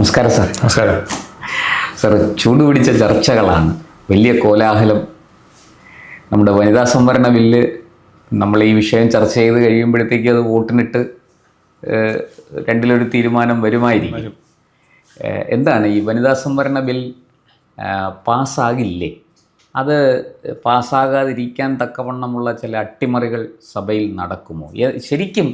നമസ്കാരം സാർ. നമസ്കാരം സാർ, ചൂടുപിടിച്ച ചർച്ചകളാണ്, വലിയ കോലാഹലം. നമ്മുടെ വനിതാ സംവരണ ബില്ല് നമ്മൾ ഈ വിഷയം ചർച്ച ചെയ്ത് കഴിയുമ്പോഴത്തേക്ക് അത് വോട്ടിനിട്ട് രണ്ടിലൊരു തീരുമാനം വരുമായിരിക്കും. എന്താണ് ഈ വനിതാ സംവരണ ബിൽ പാസ്സാകില്ലേ? അത് പാസ്സാകാതിരിക്കാൻ തക്കവണ്ണമുള്ള ചില അട്ടിമറികൾ സഭയിൽ നടക്കുമോ? ശരിക്കും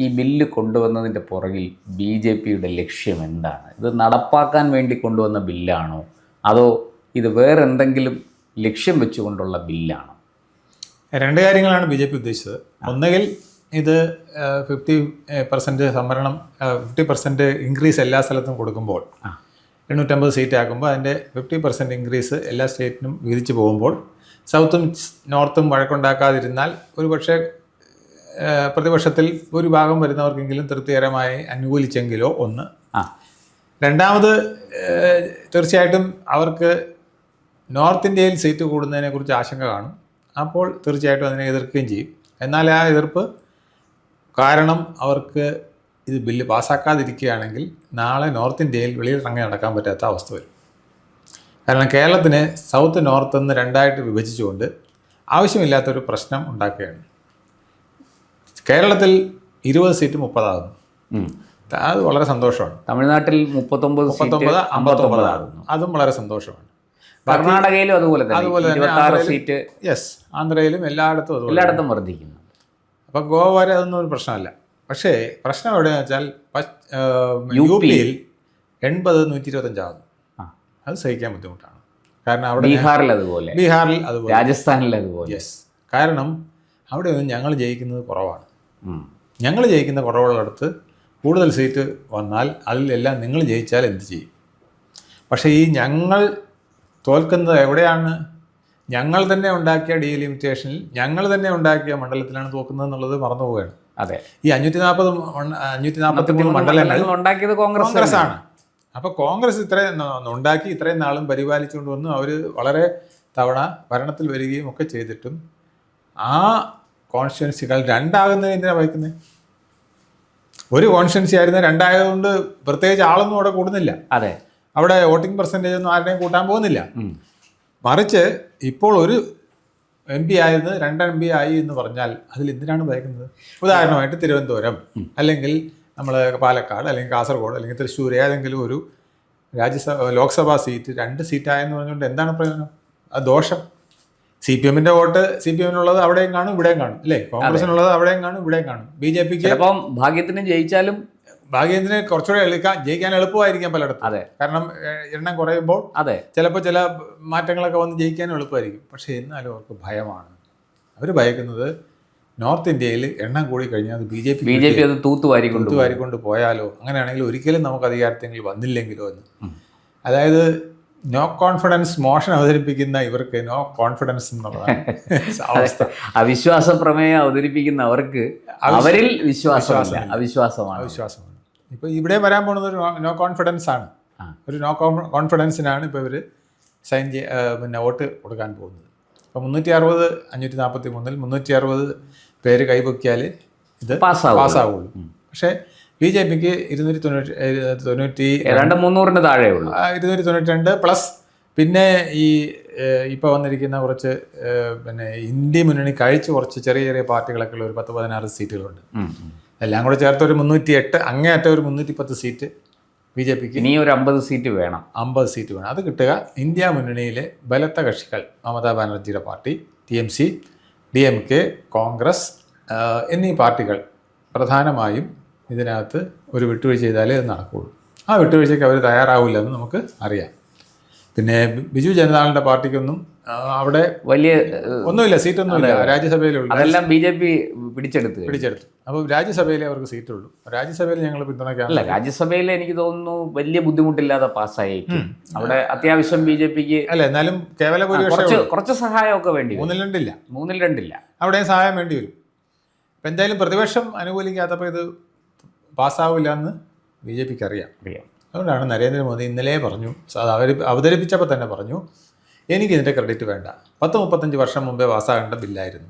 ഈ ബില്ല് കൊണ്ടുവന്നതിൻ്റെ പുറകിൽ BJPയുടെ ലക്ഷ്യം എന്താണ്? ഇത് നടപ്പാക്കാൻ വേണ്ടി കൊണ്ടുവന്ന ബില്ലാണോ, അതോ ഇത് വേറെ എന്തെങ്കിലും ലക്ഷ്യം വെച്ചുകൊണ്ടുള്ള ബില്ലാണോ? രണ്ട് കാര്യങ്ങളാണ് BJP ഉദ്ദേശിച്ചത്. ഒന്നുകിൽ ഇത് 50% സംവരണം, 50% ഇൻക്രീസ് എല്ലാ സ്ഥലത്തും കൊടുക്കുമ്പോൾ 850 സീറ്റ് ആക്കുമ്പോൾ അതിൻ്റെ 50% ഇൻക്രീസ് എല്ലാ സ്റ്റേറ്റിനും വിധിച്ച് പോകുമ്പോൾ സൗത്തും നോർത്തും വഴക്കുണ്ടാക്കാതിരുന്നാൽ ഒരുപക്ഷെ പ്രതിപക്ഷത്തിൽ ഒരു ഭാഗം വരുന്നവർക്കെങ്കിലും തൃപ്തികരമായി അനുകൂലിച്ചെങ്കിലോ ഒന്ന്. രണ്ടാമത് തീർച്ചയായിട്ടും അവർക്ക് നോർത്ത് ഇന്ത്യയിൽ സീറ്റ് കൂടുന്നതിനെക്കുറിച്ച് ആശങ്ക കാണും. അപ്പോൾ തീർച്ചയായിട്ടും അതിനെ എതിർക്കുകയും ചെയ്യും. എന്നാൽ ആ എതിർപ്പ് കാരണം അവർക്ക് ഇത് ബില്ല് പാസ്സാക്കാതിരിക്കുകയാണെങ്കിൽ നാളെ നോർത്ത് ഇന്ത്യയിൽ വെളിയിലിറങ്ങി നടക്കാൻ പറ്റാത്ത അവസ്ഥ വരും. കാരണം കേരളത്തിന് സൗത്ത് നോർത്ത് എന്ന് രണ്ടായിട്ട് വിഭജിച്ചുകൊണ്ട് ആവശ്യമില്ലാത്തൊരു പ്രശ്നം ഉണ്ടാക്കുകയാണ്. കേരളത്തിൽ 20 സീറ്റ് 30 ആകുന്നു. അത് വളരെ സന്തോഷമാണ്. തമിഴ്നാട്ടിൽ 39 59 ആകുന്നു. അതും വളരെ സന്തോഷമാണ്. കർണാടകയിലും അതുപോലെ തന്നെ സീറ്റ്. യെസ്, ആന്ധ്രയിലും എല്ലായിടത്തും വർദ്ധിക്കുന്നു. അപ്പം ഗോവ വരെ അതൊന്നും ഒരു പ്രശ്നമല്ല. പക്ഷേ പ്രശ്നം എവിടെയെന്ന് വെച്ചാൽ UP-യിൽ 80 125 ആകുന്നു. അത് സഹിക്കാൻ ബുദ്ധിമുട്ടാണ്. കാരണം അവിടെ ബീഹാറിൽ അതുപോലെ, രാജസ്ഥാനിൽ അതുപോലെ. യെസ്, കാരണം അവിടെ ഒന്നും ഞങ്ങൾ ജയിക്കുന്നത് കുറവാണ്. ഞങ്ങൾ ജയിക്കുന്ന കുറവുള്ളിടത്ത് കൂടുതൽ സീറ്റ് വന്നാൽ അതിലെല്ലാം നിങ്ങൾ ജയിച്ചാൽ എന്ത് ചെയ്യും? പക്ഷേ ഈ ഞങ്ങൾ തോൽക്കുന്നത് എവിടെയാണ്? ഞങ്ങൾ തന്നെ ഉണ്ടാക്കിയ ഡീലിമിറ്റേഷനിൽ, ഞങ്ങൾ തന്നെ ഉണ്ടാക്കിയ മണ്ഡലത്തിലാണ് തോക്കുന്നത് എന്നുള്ളത് മറന്നു പോവുകയാണ്. അതെ, ഈ 543 മണ്ഡലങ്ങൾ ഉണ്ടാക്കിയത് കോൺഗ്രസ് ആണ്. അപ്പോൾ കോൺഗ്രസ് ഇത്രയും ഉണ്ടാക്കി ഇത്രയും നാളും പരിപാലിച്ചുകൊണ്ട് വന്നു. അവർ വളരെ തവണ ഭരണത്തിൽ വരികയും ഒക്കെ ചെയ്തിട്ടും ആ കോൺസ്റ്റിറ്റ്യുവൻസികൾ രണ്ടാകുന്നത് എന്തിനാണ് വഹിക്കുന്നത്? ഒരു കോൺസ്റ്റിറ്റ്യുവൻസി ആയിരുന്ന രണ്ടായതുകൊണ്ട് പ്രത്യേകിച്ച് ആളൊന്നും അവിടെ കൂടുന്നില്ല. അതെ, അവിടെ വോട്ടിംഗ് പെർസെൻറ്റേജ് ഒന്നും ആരുടെയും കൂട്ടാൻ പോകുന്നില്ല. മറിച്ച് ഇപ്പോൾ ഒരു MP ആയിരുന്നു 2 MP ആയി എന്ന് പറഞ്ഞാൽ അതിൽ എന്തിനാണ് വഹിക്കുന്നത്? ഉദാഹരണമായിട്ട് തിരുവനന്തപുരം അല്ലെങ്കിൽ നമ്മൾ പാലക്കാട് അല്ലെങ്കിൽ കാസർഗോഡ് അല്ലെങ്കിൽ തൃശ്ശൂർ ഏതെങ്കിലും ഒരു ലോക്സഭാ സീറ്റ് 2 സീറ്റായെന്ന് പറഞ്ഞുകൊണ്ട് എന്താണ് പ്രയോജനം? അത് ദോഷം. CPM-ന്റെ വോട്ട് CPM-നുള്ളത് അവിടെയും കാണും ഇവിടെയും കാണും, അല്ലേ? കോൺഗ്രസിനുള്ളത് അവിടെയും കാണും ഇവിടെയും കാണും. BJPക്ക് ഭാഗ്യത്തിന് ജയിച്ചാലും ഭാഗ്യത്തിന് കുറച്ചുകൂടെ ജയിക്കാൻ എളുപ്പമായിരിക്കാം പലയിടത്തും. അതെ, കാരണം എണ്ണം കുറയുമ്പോൾ അതെ, ചിലപ്പോൾ ചില മാറ്റങ്ങളൊക്കെ വന്ന് ജയിക്കാനും എളുപ്പമായിരിക്കും. പക്ഷേ എന്നാലും അവർക്ക് ഭയമാണ്. അവർ ഭയക്കുന്നത് നോർത്ത് ഇന്ത്യയിൽ എണ്ണം കൂടി കഴിഞ്ഞാൽ അത് BJP അത് തൂത്തുവാരിക്കൊണ്ട് പോയാലോ, അങ്ങനെയാണെങ്കിൽ ഒരിക്കലും നമുക്ക് അധികാരത്തിൽ വന്നില്ലെങ്കിലോ എന്ന്. അതായത് നോ കോൺഫിഡൻസ് മോഷൻ അവതരിപ്പിക്കുന്ന ഇവർക്ക് നോ കോൺഫിഡൻസ് എന്നുള്ളതാണ് അവസ്ഥ. അവിശ്വാസ പ്രമേയം അവതരിപ്പിക്കുന്ന അവർക്ക് അവരിൽ അവിശ്വാസമാണ്. ഇപ്പോൾ ഇവിടെ വരാൻ പോകുന്നത് ഒരു നോ കോൺഫിഡൻസ് ആണ്. ഒരു നോ കോൺഫിഡൻസിനാണ് ഇപ്പോൾ ഇവർ വോട്ട് കൊടുക്കാൻ പോകുന്നത്. അപ്പോൾ 360 543 360 പേര് കൈപൊക്കിയാൽ ഇത് പാസ്സാവുള്ളൂ. പക്ഷേ BJPക്ക് 290 താഴെ ഉള്ളൂ. 292 പ്ലസ് പിന്നെ ഈ ഇപ്പോൾ വന്നിരിക്കുന്ന കുറച്ച് ഇന്ത്യ മുന്നണി കഴിച്ച് കുറച്ച് ചെറിയ ചെറിയ പാർട്ടികളൊക്കെ ഉള്ള ഒരു 10-16 സീറ്റുകളുണ്ട്. എല്ലാം കൂടെ ചേർത്ത് ഒരു 308, അങ്ങേയറ്റം ഒരു 310 സീറ്റ് BJPക്ക്. ഇനി ഒരു 50 സീറ്റ് വേണം. 50 സീറ്റ് വേണം. അത് കിട്ടുക ഇന്ത്യ മുന്നണിയിലെ ബലത്ത കക്ഷികൾ മമതാ ബാനർജിയുടെ പാർട്ടി, TMC, DMK, കോൺഗ്രസ് എന്നീ പാർട്ടികൾ പ്രധാനമായും ഇതിനകത്ത് ഒരു വിട്ടുവീഴ്ച ചെയ്താലേ അത് നടക്കുകയുള്ളൂ. ആ വിട്ടുവീഴ്ചയ്ക്ക് അവർ തയ്യാറാവില്ലെന്ന് നമുക്ക് അറിയാം. പിന്നെ ബിജു ജനതാദളിൻ്റെ പാർട്ടിക്കൊന്നും അവിടെ വലിയ ഒന്നുമില്ല, സീറ്റൊന്നുമില്ല. രാജ്യസഭയിലുള്ള അതെല്ലാം BJP പിടിച്ചെടുത്തു. അപ്പോൾ രാജ്യസഭയിലെ അവർക്ക് സീറ്റുള്ളൂ. രാജ്യസഭയിൽ ഞങ്ങൾ പിന്തുണയ്ക്കാറില്ല. രാജ്യസഭയിൽ എനിക്ക് തോന്നുന്നു വലിയ ബുദ്ധിമുട്ടില്ലാതെ പാസ്സായി. അവിടെ അത്യാവശ്യം BJPക്ക് അല്ല, എന്നാലും കേവല ഭൂരിപക്ഷം കുറച്ച് സഹായമൊക്കെ വേണ്ടി. 3-2 അവിടെയും സഹായം വേണ്ടി വരും. അപ്പം എന്തായാലും പ്രതിപക്ഷം അനുകൂലിക്കാത്തപ്പോൾ ഇത് പാസ്സാവില്ല എന്ന് BJPക്ക് അറിയാം. അതുകൊണ്ടാണ് നരേന്ദ്രമോദി ഇന്നലെ പറഞ്ഞു, അവതരിപ്പിച്ചപ്പോൾ തന്നെ പറഞ്ഞു, എനിക്കിതിൻ്റെ ക്രെഡിറ്റ് വേണ്ട, 10-35 വർഷം മുമ്പേ പാസ്സാകേണ്ട ബില്ലായിരുന്നു,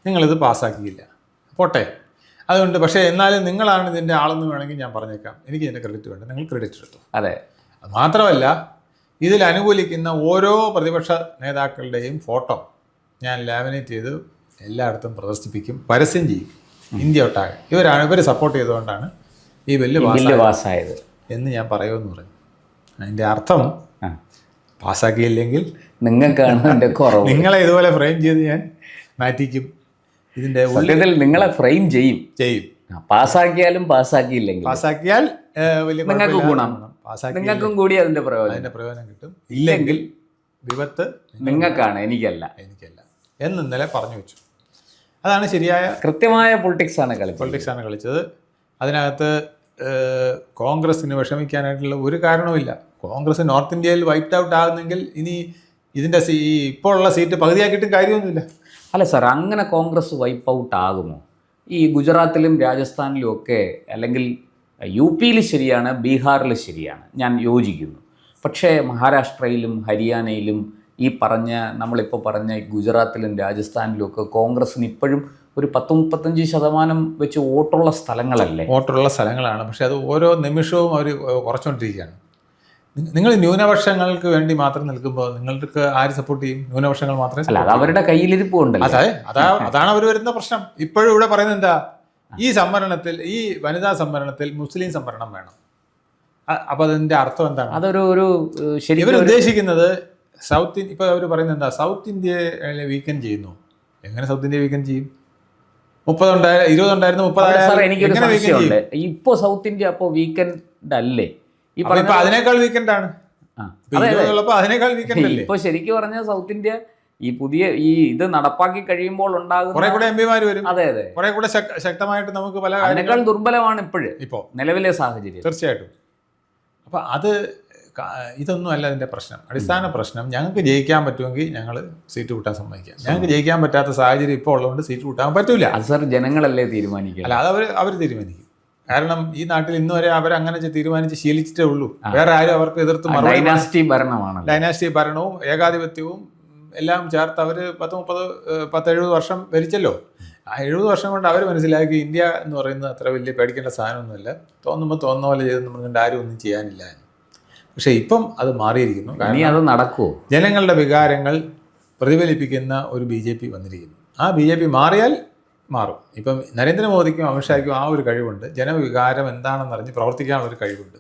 നിങ്ങളിത് പാസ്സാക്കിയില്ല, പോട്ടെ. അതുകൊണ്ട് പക്ഷേ എന്നാലും നിങ്ങളാണ് ഇതിൻ്റെ ആളെന്ന് വേണമെങ്കിൽ ഞാൻ പറഞ്ഞേക്കാം. എനിക്ക് ഇതിൻ്റെ ക്രെഡിറ്റ് വേണ്ട, നിങ്ങൾ ക്രെഡിറ്റ് എടുത്തു. അതെ. അത് മാത്രമല്ല, ഇതിൽ അനുകൂലിക്കുന്ന ഓരോ പ്രതിപക്ഷ നേതാക്കളുടെയും ഫോട്ടോ ഞാൻ ലാമിനേറ്റ് ചെയ്ത് എല്ലായിടത്തും പ്രദർശിപ്പിക്കും, പരസ്യം ചെയ്യും, ഇന്ത്യ ഒട്ടാകെ. ഇവർ സപ്പോർട്ട് ചെയ്തുകൊണ്ടാണ് ഈ ബില്ല് പാസ്സായത് എന്ന് ഞാൻ പറയുമെന്ന് പറയും. അതിൻ്റെ അർത്ഥം പാസ്സാക്കിയില്ലെങ്കിൽ നിങ്ങൾക്കാണ് അതിൻ്റെ കുറവ്. നിങ്ങളെ ഇതുപോലെ ഫ്രെയിം ചെയ്ത് ഞാൻ മാറ്റിക്കും. ഇതിൻ്റെ ഉള്ളിൽ നിങ്ങളെ ഫ്രെയിം ചെയ്യും. പാസ്സാക്കിയാൽ വലിയ നിങ്ങൾക്ക് ഗുണം, നിങ്ങൾക്കും കൂടി അതിൻ്റെ പ്രയോജനം കിട്ടും. ഇല്ലെങ്കിൽ വിപത്ത് നിങ്ങൾക്കാണ്, എനിക്കല്ല എന്ന് ഇന്നലെ പറഞ്ഞു വെച്ചു. അതാണ് ശരിയായ കൃത്യമായ പൊളിറ്റിക്സാണ് കളിച്ചത്. അതിനകത്ത് കോൺഗ്രസിന് വിഷമിക്കാനായിട്ടുള്ള ഒരു കാരണവുമില്ല. കോൺഗ്രസ് നോർത്ത് ഇന്ത്യയിൽ വൈപ്ഡ് ഔട്ട് ആകുന്നെങ്കിൽ ഇനി ഇതിൻ്റെ ഇപ്പോൾ ഉള്ള സീറ്റ് പകുതിയാക്കിയിട്ടും കാര്യമൊന്നുമില്ല. അല്ല സാർ, അങ്ങനെ കോൺഗ്രസ് വൈപ്പ് ഔട്ട് ആകുമോ? ഈ ഗുജറാത്തിലും രാജസ്ഥാനിലും ഒക്കെ, അല്ലെങ്കിൽ യു പിയിൽ ശരിയാണ്, ബീഹാറിൽ ശരിയാണ്, ഞാൻ യോജിക്കുന്നു. പക്ഷേ മഹാരാഷ്ട്രയിലും ഹരിയാനയിലും ഈ നമ്മളിപ്പോൾ പറഞ്ഞ ഗുജറാത്തിലും രാജസ്ഥാനിലും ഒക്കെ കോൺഗ്രസ്സിന് ഇപ്പോഴും ഒരു 10-35% വെച്ച് വോട്ടുള്ള സ്ഥലങ്ങളാണ്. പക്ഷേ അത് ഓരോ നിമിഷവും അവർ കുറച്ചുകൊണ്ടിരിക്കുകയാണ്. നിങ്ങൾ ന്യൂനപക്ഷങ്ങൾക്ക് വേണ്ടി മാത്രം നിൽക്കുമ്പോൾ നിങ്ങൾക്ക് ആര് സപ്പോർട്ട് ചെയ്യും? ന്യൂനപക്ഷങ്ങൾ മാത്രമേ. അല്ല, അത് അവരുടെ കയ്യിലിരിപ്പ് കൊണ്ടല്ലോ. അതാണ് അവർ വരുന്ന പ്രശ്നം. ഇപ്പോഴും ഇവിടെ പറയുന്നത് എന്താ? ഈ സംവരണത്തിൽ, ഈ വനിതാ സംവരണത്തിൽ മുസ്ലിം സംവരണം വേണം. അപ്പോൾ അതിൻ്റെ അർത്ഥം എന്താണ്? അതൊരു ഇവർ ഉദ്ദേശിക്കുന്നത് ഇപ്പോൾ അവർ പറയുന്നത് എന്താ? സൗത്ത് ഇന്ത്യയിലെ വീക്കെൻഡ് ചെയ്യുന്നു. എങ്ങനെ സൗത്ത് ഇന്ത്യ വീക്കെൻഡ് ചെയ്യും? 20 ഉണ്ടായിരുന്നു, 30. എനിക്കൊരു സംശയമുണ്ട്. ഇപ്പോൾ സൗത്ത് ഇന്ത്യ അപ്പോൾ വീക്കെൻഡ് അല്ലേ? അതിനേക്കാൾ വീക്കെൻഡ് ആണ്. ഇപ്പൊ ശരിക്കും പറഞ്ഞാൽ സൗത്ത് ഇന്ത്യ ഈ പുതിയ ഇത് നടപ്പാക്കി കഴിയുമ്പോൾ ഉണ്ടാകും കുറെ കൂടെ എംപിമാർ വരും. അതെ, കുറെ കൂടെ ശക്തമായിട്ട് നമുക്ക് പല അതിനേക്കാൾ ദുർബലമാണ് ഇപ്പോൾ നിലവിലെ സാഹചര്യം. തീർച്ചയായിട്ടും. അപ്പം ഇതൊന്നും അല്ല അതിൻ്റെ പ്രശ്നം. അടിസ്ഥാന പ്രശ്നം, ഞങ്ങൾക്ക് ജയിക്കാൻ പറ്റുമെങ്കിൽ ഞങ്ങൾ സീറ്റ് കൂട്ടാൻ സമ്മതിക്കാം. ഞങ്ങൾക്ക് ജയിക്കാൻ പറ്റാത്ത സാഹചര്യം ഇപ്പോൾ ഉള്ളതുകൊണ്ട് സീറ്റ് കൂട്ടാൻ പറ്റൂല. അത് സാർ ജനങ്ങളല്ലേ തീരുമാനിക്കുക. അല്ല, അത് അവർ തീരുമാനിക്കും. കാരണം ഈ നാട്ടിൽ ഇന്ന് വരെ അവരങ്ങനെ തീരുമാനിച്ച് ശീലിച്ചിട്ടേ ഉള്ളൂ. വേറെ ആരും അവർക്ക് എതിർത്ത് ഡൈനാസ്റ്റി ഭരണവും ഏകാധിപത്യവും എല്ലാം ചേർത്ത് അവർ 10-70 വർഷം ഭരിച്ചല്ലോ. ആ 70 വർഷം കൊണ്ട് അവർ മനസ്സിലാക്കി ഇന്ത്യ എന്ന് പറയുന്നത് അത്ര വലിയ പേടിക്കേണ്ട സാധനമൊന്നുമില്ല, തോന്നുന്ന പോലെ ചെയ്ത് നമ്മൾ ആരും ഒന്നും ചെയ്യാനില്ല. പക്ഷേ ഇപ്പം അത് മാറിയിരിക്കുന്നു. അത് നടക്കുമോ? ജനങ്ങളുടെ വികാരങ്ങൾ പ്രതിഫലിപ്പിക്കുന്ന ഒരു BJP വന്നിരിക്കുന്നു. ആ BJP മാറിയാൽ മാറും. ഇപ്പം നരേന്ദ്രമോദിക്കും അമിത്ഷായ്ക്കും ആ ഒരു കഴിവുണ്ട്. ജനവികാരം എന്താണെന്നറിഞ്ഞ് പ്രവർത്തിക്കാനുള്ളൊരു കഴിവുണ്ട്.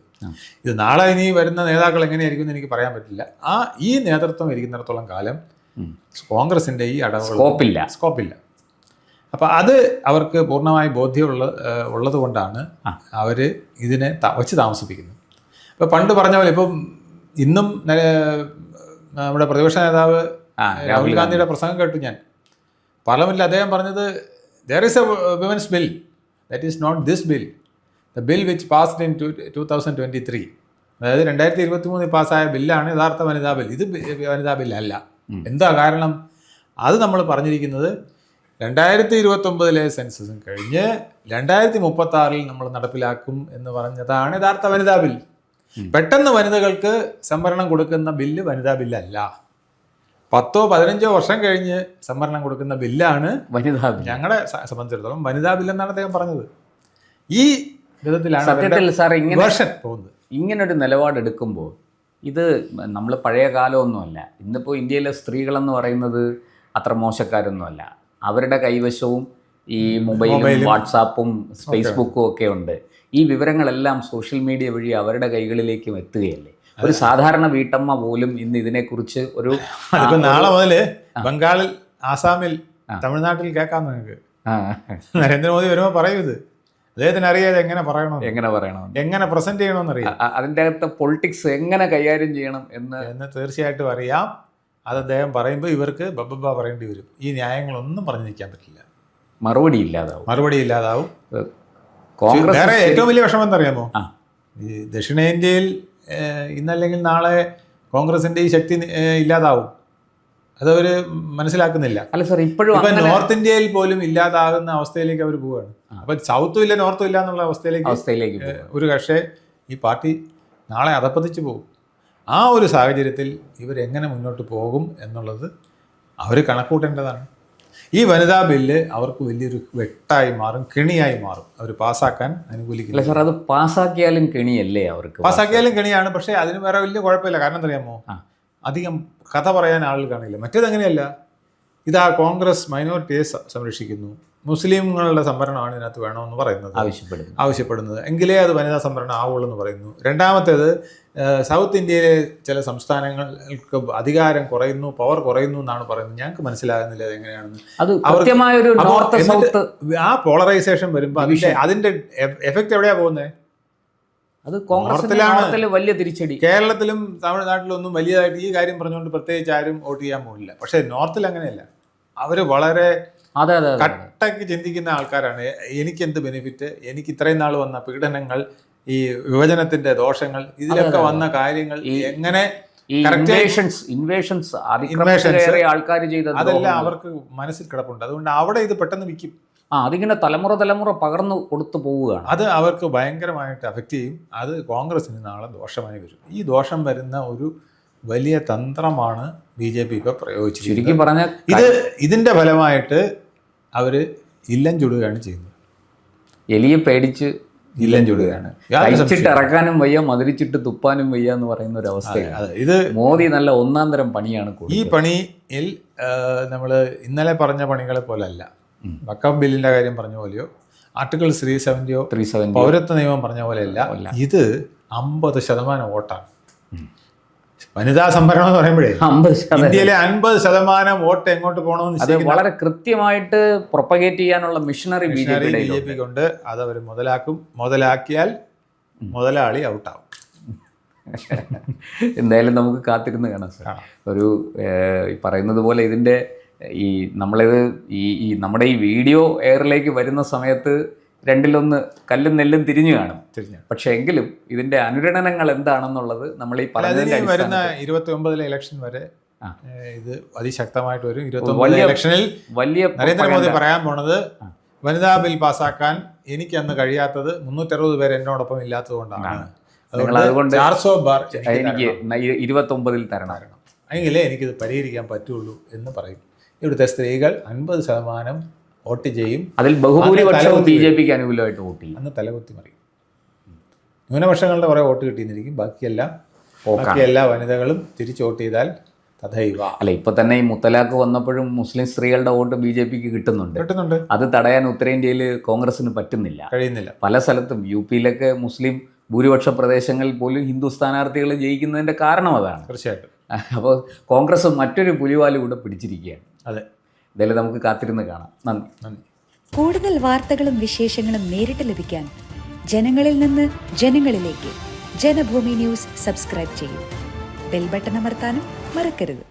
ഇത് നാളെ ഇനി വരുന്ന നേതാക്കൾ എങ്ങനെയായിരിക്കും എന്ന് എനിക്ക് പറയാൻ പറ്റില്ല. ഈ നേതൃത്വം ഇരിക്കുന്നിടത്തോളം കാലം കോൺഗ്രസിൻ്റെ ഈ സ്കോപ്പില്ല. അപ്പം അത് അവർക്ക് പൂർണ്ണമായി ഉള്ളത് കൊണ്ടാണ് അവർ ഇതിനെ വച്ച് താമസിപ്പിക്കുന്നത്. ഇപ്പോൾ പണ്ട് പറഞ്ഞ പോലെ ഇപ്പം ഇന്നും നമ്മുടെ പ്രതിപക്ഷ നേതാവ് രാഹുൽ ഗാന്ധിയുടെ പ്രസംഗം കേട്ടു ഞാൻ. പാർലമെൻറ്റിൽ അദ്ദേഹം പറഞ്ഞത്, there is a women's bill, that is not this bill, the bill which passed in 2023. അതായത് 2023 പാസ്സായ ബില്ലാണ് യഥാർത്ഥ വനിതാ ബിൽ. ഇത് വനിതാ ബില്ലല്ല. എന്താ കാരണം? അത് നമ്മൾ പറഞ്ഞിരിക്കുന്നത് 2029 സെൻസസും കഴിഞ്ഞ് 2036 നമ്മൾ നടപ്പിലാക്കും എന്ന് പറഞ്ഞതാണ് യഥാർത്ഥ വനിതാ ബിൽ. പെട്ടെന്ന് വനിതകൾക്ക് സംവരണം കൊടുക്കുന്ന ബില്ല് വനിതാ ബില്ലല്ല. 10-15 വർഷം കഴിഞ്ഞ് സംവരണം കൊടുക്കുന്ന ബില്ലാണ് വനിതാ ബിൽ. ഞങ്ങളെ സംബന്ധിച്ചിടത്തോളം വനിതാ ബില്ലെന്നാണ് അദ്ദേഹം പറഞ്ഞത്. ഈ വിധത്തിലാണ് സത്യത്തിൽ സാർ ഇങ്ങനൊരു നിലപാടെടുക്കുമ്പോൾ ഇത് നമ്മൾ പഴയ കാലമൊന്നുമല്ല. ഇന്നിപ്പോൾ ഇന്ത്യയിലെ സ്ത്രീകളെന്ന് പറയുന്നത് അത്ര മോശക്കാരൊന്നുമല്ല. അവരുടെ കൈവശവും ഈ മൊബൈലും വാട്സാപ്പും ഫേസ്ബുക്കും ഒക്കെ ഉണ്ട്. ഈ വിവരങ്ങളെല്ലാം സോഷ്യൽ മീഡിയ വഴി അവരുടെ കൈകളിലേക്കും എത്തുകയല്ലേ. ഒരു സാധാരണ വീട്ടമ്മ പോലും ഇന്ന് ഇതിനെക്കുറിച്ച് നാളെ മുതൽ ബംഗാളിൽ, ആസാമിൽ, തമിഴ്നാട്ടിൽ കേൾക്കാം നിങ്ങൾക്ക്. നരേന്ദ്രമോദി വരുമ്പോൾ പറയൂ. ഇത് അദ്ദേഹത്തിന് അറിയാതെ എങ്ങനെ പറയണം, എങ്ങനെ പ്രസന്റ് ചെയ്യണമെന്നറിയാം. അതിൻ്റെ അകത്ത് പൊളിറ്റിക്സ് എങ്ങനെ കൈകാര്യം ചെയ്യണം എന്ന് തീർച്ചയായിട്ടും അറിയാം. അത് അദ്ദേഹം പറയുമ്പോൾ ഇവർക്ക് ബബ്ബ പറയേണ്ടി വരും. ഈ ന്യായങ്ങളൊന്നും പറഞ്ഞു നിൽക്കാൻ പറ്റില്ല. മറുപടി ഇല്ലാതാവും. വേറെ ഏറ്റവും വലിയ വിഷമം എന്തറിയാമോ? ഈ ദക്ഷിണേന്ത്യയിൽ ഇന്നല്ലെങ്കിൽ നാളെ കോൺഗ്രസിന്റെ ഈ ശക്തി ഇല്ലാതാവും. അതവർ മനസ്സിലാക്കുന്നില്ല. അല്ല സാർ, ഇപ്പോഴും നോർത്ത് ഇന്ത്യയിൽ പോലും ഇല്ലാതാകുന്ന അവസ്ഥയിലേക്ക് അവർ പോവുകയാണ്. അപ്പം സൗത്തും ഇല്ല നോർത്തും ഇല്ല എന്നുള്ള അവസ്ഥയിലേക്ക് ഒരു പക്ഷേ ഈ പാർട്ടി നാളെ അധപ്പതിച്ചു പോകും. ആ ഒരു സാഹചര്യത്തിൽ ഇവരെങ്ങനെ മുന്നോട്ട് പോകും എന്നുള്ളത് അവർ കണക്കൂട്ടേണ്ടതാണ്. ഈ വനിതാ ബില്ല് അവർക്ക് വലിയൊരു വെട്ടായി മാറും, കെണിയായി മാറും. അവർ പാസ്സാക്കാൻ അനുകൂലിക്കില്ല. അല്ല സാർ, അത് പാസ്സാക്കിയാലും കെണിയല്ലേ അവർക്ക്? പാസ്സാക്കിയാലും കെണിയാണ്. പക്ഷേ അതിന് വേറെ വലിയ കുഴപ്പമില്ല. കാരണം എന്തറിയാമോ, അധികം കഥ പറയാൻ ആളുകൾ കാണില്ല. മറ്റേതങ്ങനെയല്ല. ഇതാ കോൺഗ്രസ് മൈനോറിറ്റിയെ സംരക്ഷിക്കുന്നു, മുസ്ലിങ്ങളുടെ സംവരണമാണ് ഇതിനകത്ത് വേണമെന്ന് പറയുന്നത്, ആവശ്യപ്പെടുന്നത്. എങ്കിലേ അത് വനിതാ സംവരണം ആവുള്ളൂ എന്ന് പറയുന്നു. രണ്ടാമത്തേത്, സൗത്ത് ഇന്ത്യയിലെ ചില സംസ്ഥാനങ്ങൾക്ക് അധികാരം കുറയുന്നു, പവർ കുറയുന്നു എന്നാണ് പറയുന്നത്. ഞങ്ങൾക്ക് മനസ്സിലാകുന്നില്ല അതെങ്ങനെയാണെന്ന്. ആ പോളറൈസേഷൻ വരുമ്പോൾ അതിന്റെ എഫക്റ്റ് എവിടെയാ പോകുന്നത്? അത് കോൺഗ്രസിലാണ് വലിയ തിരിച്ചടി. കേരളത്തിലും തമിഴ്നാട്ടിലും ഒന്നും വലിയതായിട്ട് ഈ കാര്യം പറഞ്ഞുകൊണ്ട് പ്രത്യേകിച്ച് ആരും വോട്ട് ചെയ്യാൻ പോകില്ല. പക്ഷെ നോർത്തിൽ അങ്ങനെയല്ല. അവര് വളരെ കട്ടക്ക് ചിന്തിക്കുന്ന ആൾക്കാരാണ്. എനിക്കെന്ത് ബെനിഫിറ്റ്, എനിക്ക് ഇത്രയും നാൾ വന്ന പീഡനങ്ങൾ, ഈ വിഭജനത്തിന്റെ ദോഷങ്ങൾ, ഇതിലൊക്കെ വന്ന കാര്യങ്ങൾ എങ്ങനെ അതെല്ലാം അവർക്ക് മനസ്സിൽ കിടപ്പുണ്ട്. അതുകൊണ്ട് അവിടെ ഇത് പെട്ടെന്ന് വിൽക്കും. അതിങ്ങനെ തലമുറ പകർന്നു കൊടുത്തു പോവുകയാണ്. അത് അവർക്ക് ഭയങ്കരമായിട്ട് അഫക്റ്റ് ചെയ്യും. അത് കോൺഗ്രസിന് നാളെ ദോഷമായി വരും. ഈ ദോഷം വരുന്ന ഒരു വലിയ തന്ത്രമാണ് BJP ഇപ്പോൾ പ്രയോഗിച്ചിരിക്കുന്നത്. ശരിക്കും പറഞ്ഞാൽ ഇതിന്റെ ഫലമായിട്ട് അവർ ഇല്ലം ചുടുകയാണ് ചെയ്യുന്നത്. എലിയെ പേടിച്ച് ഇല്ലം ചുടുകയാണ്. കഴിച്ചിട്ട് ഇറക്കാനും വയ്യ, മതിരിച്ചിട്ട് തുപ്പാനും വയ്യ എന്ന് പറയുന്ന ഒരു അവസ്ഥയാണ്. ഇത് മോദി നല്ല ഒന്നാം തരം പണിയാണ്. ഈ പണിയിൽ നമ്മൾ ഇന്നലെ പറഞ്ഞ പണികളെ പോലെ അല്ല. വഖഫ് ബില്ലിന്റെ കാര്യം പറഞ്ഞ പോലെയോ ആർട്ടിക്കിൾ 370 പൗരത്വ നിയമം പറഞ്ഞ പോലെയല്ല. ഇത് 50% വോട്ടാണ്. വനിതാ സംവരണം എന്ന് പറയുമ്പോഴേ ഇന്ത്യയിലെ 50% വോട്ട് എങ്ങോട്ട് പോകണമെന്ന് വളരെ കൃത്യമായിട്ട് പ്രൊപ്പഗേറ്റ് ചെയ്യാനുള്ള മിഷനറി BJP കൊണ്ട് അത് അവർ മുതലാക്കിയാൽ മുതലാളി ഔട്ടാവും. എന്തായാലും നമുക്ക് കാത്തിരുന്ന് കാണാം സാർ. ഒരു പറയുന്നത് പോലെ ഇതിൻ്റെ നമ്മളിത് നമ്മുടെ ഈ വീഡിയോ എയറിലേക്ക് വരുന്ന സമയത്ത് രണ്ടിലൊന്ന് കല്ലും നെല്ലും തിരിഞ്ഞു കാണും. പക്ഷെ എങ്കിലും ഇതിന്റെ അനുരണനങ്ങൾ എന്താണെന്നുള്ളത് നമ്മൾ ഈ വരുന്ന 29 ഇലക്ഷൻ വരെ ഇത് അതിശക്തമായിട്ട് വരും. 29 ഇലക്ഷനിൽ നരേന്ദ്രമോദി പറയാൻ പോണത്, വനിതാ ബിൽ പാസ്സാക്കാൻ എനിക്ക് അന്ന് കഴിയാത്തത് 360 പേര് എന്നോടൊപ്പം ഇല്ലാത്തത് കൊണ്ടാണ്. അതുകൊണ്ട് 400 ബാർ എനിക്ക് 29 തരണം, എങ്കിലേ എനിക്കിത് പരിഹരിക്കാൻ പറ്റുള്ളൂ എന്ന് പറയും. ഇവിടുത്തെ സ്ത്രീകൾ 50% വോട്ട് ചെയ്യും. അതിൽ ബഹുഭൂരിപക്ഷവും BJPക്ക് അനുകൂലമായിട്ട് വോട്ട് ചെയ്യും. അന്ന് തലകുത്തി മറിയും. ന്യൂനപക്ഷങ്ങളുടെ കുറേ വോട്ട് കിട്ടിയിരിക്കും. ബാക്കി എല്ലാ വനിതകളും തിരിച്ച് വോട്ട് ചെയ്താൽ തഥൈവ. അല്ല, ഇപ്പൊ തന്നെ ഈ മുത്തലാഖ് വന്നപ്പോഴും മുസ്ലിം സ്ത്രീകളുടെ വോട്ട് BJPക്ക് കിട്ടുന്നുണ്ട്. അത് തടയാൻ ഉത്തരേന്ത്യയിൽ കോൺഗ്രസിന് കഴിയുന്നില്ല. പല സ്ഥലത്തും UPയിലൊക്കെ മുസ്ലിം ഭൂരിപക്ഷ പ്രദേശങ്ങളിൽ പോലും ഹിന്ദു സ്ഥാനാർത്ഥികൾ ജയിക്കുന്നതിന്റെ കാരണം അതാണ്. തീർച്ചയായിട്ടും. അപ്പോൾ കോൺഗ്രസ് മറ്റൊരു പുലിവാല് കൂടെ പിടിച്ചിരിക്കുകയാണ്. അതെ, എന്തായാലും നമുക്ക് കാത്തിരുന്ന് കാണാം. നന്ദി. കൂടുതൽ വാർത്തകളും വിശേഷങ്ങളും നേരിട്ട് ലഭിക്കാൻ ജനങ്ങളിൽ നിന്ന് ജനങ്ങളിലേക്ക് ജനഭൂമി ന്യൂസ് സബ്സ്ക്രൈബ് ചെയ്യൂ. ബെൽ ബട്ടൺ അമർത്താനും മറക്കരുത്.